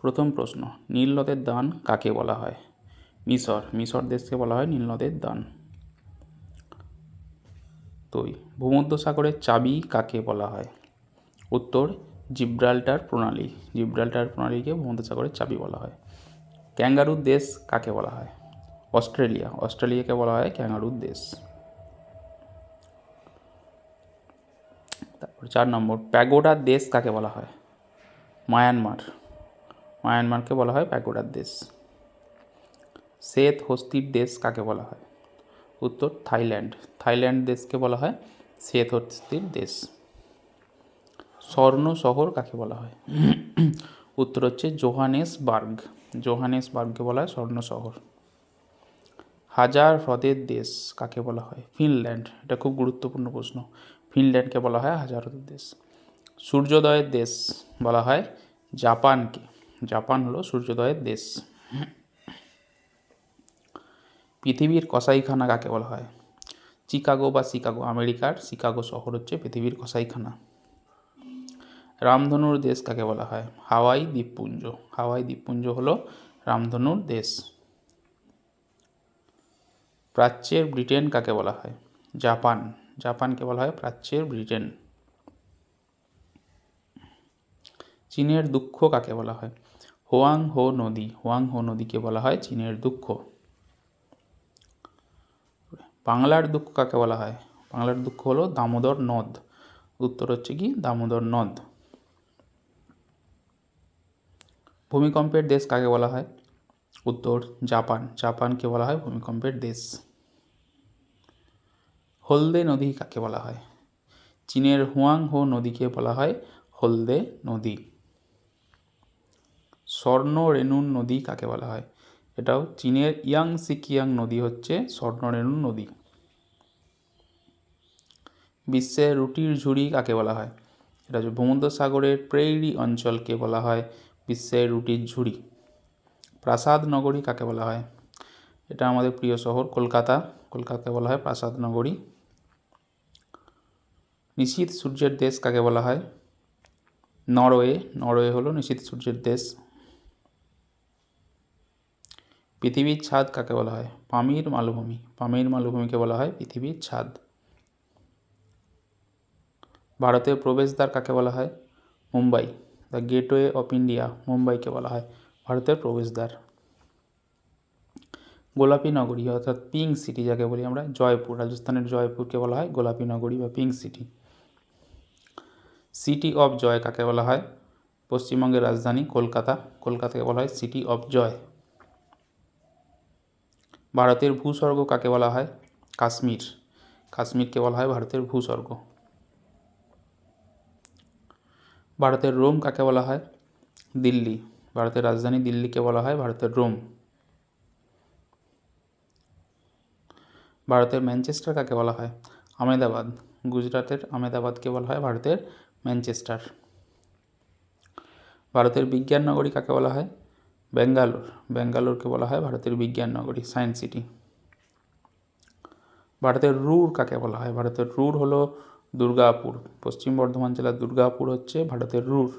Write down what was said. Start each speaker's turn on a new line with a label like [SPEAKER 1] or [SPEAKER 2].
[SPEAKER 1] প্রথম প্রশ্ন, নীল নদের দান কাকে বলা হয়? মিশর দেশকে বলা হয় নীল নদের দান। 2, ভূমধ্যসাগরের চাবি কাকে বলা হয়? উত্তর, জিব্রাল্টার প্রণালীকে ভূমধ্যসাগরের চাবি বলা হয়। ক্যাঙ্গারুর দেশ কাকে বলা হয়? অস্ট্রেলিয়াকে বলা হয় ক্যাঙ্গারুর দেশ। তারপর 4 নম্বর, প্যাগোডার দেশ কাকে বলা হয়? মায়ানমারকে বলা হয় প্যাগোডার দেশ। শ্বেত হস্তির দেশ কাকে বলা হয়? উত্তর, থাইল্যান্ড দেশকে বলা হয় শ্বেত হস্তির দেশ। স্বর্ণ শহর কাকে বলা হয়? উত্তর হচ্ছে জোহানেসবার্গকে বলা হয় স্বর্ণ শহর। হাজার হ্রদের দেশ কাকে বলা হয়? ফিনল্যান্ড। এটা খুব গুরুত্বপূর্ণ প্রশ্ন। ফিনল্যান্ডকে বলা হয় হাজার হ্রদের দেশ। সূর্যোদয়ের দেশ বলা হয় জাপানকে। জাপান হলো সূর্যোদয়ের দেশ। পৃথিবীর কসাইখানা কাকে বলা হয়? শিকাগো, আমেরিকার শিকাগো শহর হচ্ছে পৃথিবীর কসাইখানা। রামধনুর দেশ কাকে বলা হয়? হাওয়াই দ্বীপপুঞ্জ হলো রামধনুর দেশ। প্রাচ্যের ব্রিটেন কাকে বলা হয়? জাপানকে বলা হয় প্রাচ্যের ব্রিটেন। চীনের দুঃখ কাকে বলা হয়? হোয়াংহো নদীকে বলা হয় চীনের দুঃখ। বাংলার দুঃখ কাকে বলা হয়? বাংলার দুঃখ হলো দামোদর নদ। উত্তর হচ্ছে কি দামোদর নদ। ভূমিকম্পের দেশ কাকে বলা হয়? উত্তর, জাপানকে বলা হয় ভূমিকম্পের দেশ। হলদে নদী কাকে বলা হয়? চীনের হুয়াংহো নদীকে বলা হয় হলদে নদী। স্বর্ণরেণু নদী কাকে বলা হয়? এটাও চীনের ইয়াংসিকিয়াং নদী হচ্ছে স্বর্ণরেণু নদী। বিশ্বের রুটির ঝুড়ি কাকে বলা হয়? এটা হচ্ছে ভূমধ্যসাগরের প্রেইরি অঞ্চলকে বলা হয় বিশ্বের রুটির ঝুড়ি। প্রাসাদ নগরী কাকে বলা হয়? এটা আমাদের প্রিয় শহর কলকাতাকে বলা হয় প্রাসাদ নগরী। নিশীথ সূর্যের দেশ কাকে বলা হয়? নরওয়ে হলো নিশীথ সূর্যের দেশ। পৃথিবীর ছাদ কাকে বলা হয়? পামির মালভূমিকে বলা হয় পৃথিবীর ছাদ। ভারতের প্রবেশদ্বার কাকে বলা হয়? Mumbai, the gateway of India, মুম্বাইকে বলা হয় ভারতের প্রবেশদ্বার। গোলাপী নগরী অর্থাৎ পিঙ্ক সিটি যাকে বলি আমরা, রাজস্থানের জয়পুরকে বলা হয় গোলাপী নগরী বা পিঙ্ক সিটি। সিটি অফ জয় কাকে বলা হয়? পশ্চিমবঙ্গের রাজধানী কলকাতাকে বলা হয় সিটি অফ জয়। ভারতের ভূস্বর্গ কাকে বলা হয়? কাশ্মীরকে বলা হয় ভারতের ভূস্বর্গ। ভারতের রোম কাকে বলা হয়? দিল্লি, ভারতের রাজধানী দিল্লিকে বলা হয় ভারতের রোম। ভারতের ম্যানচেস্টার কাকে বলা হয়? আহমেদাবাদ, গুজরাটের আহমেদাবাদকে বলা হয় ভারতের ম্যানচেস্টার। ভারতের বিজ্ঞান নগরী কাকে বলা হয়? বেঙ্গালোরকে বলা হয় ভারতের বিজ্ঞান নগরী, সায়েন্স সিটি। ভারতের রুর কাকে বলা হয়? ভারতের রুর হলো দুর্গাপুর, পশ্চিম বর্ধমান জেলার দুর্গাপুর হচ্ছে ভারতের রুর।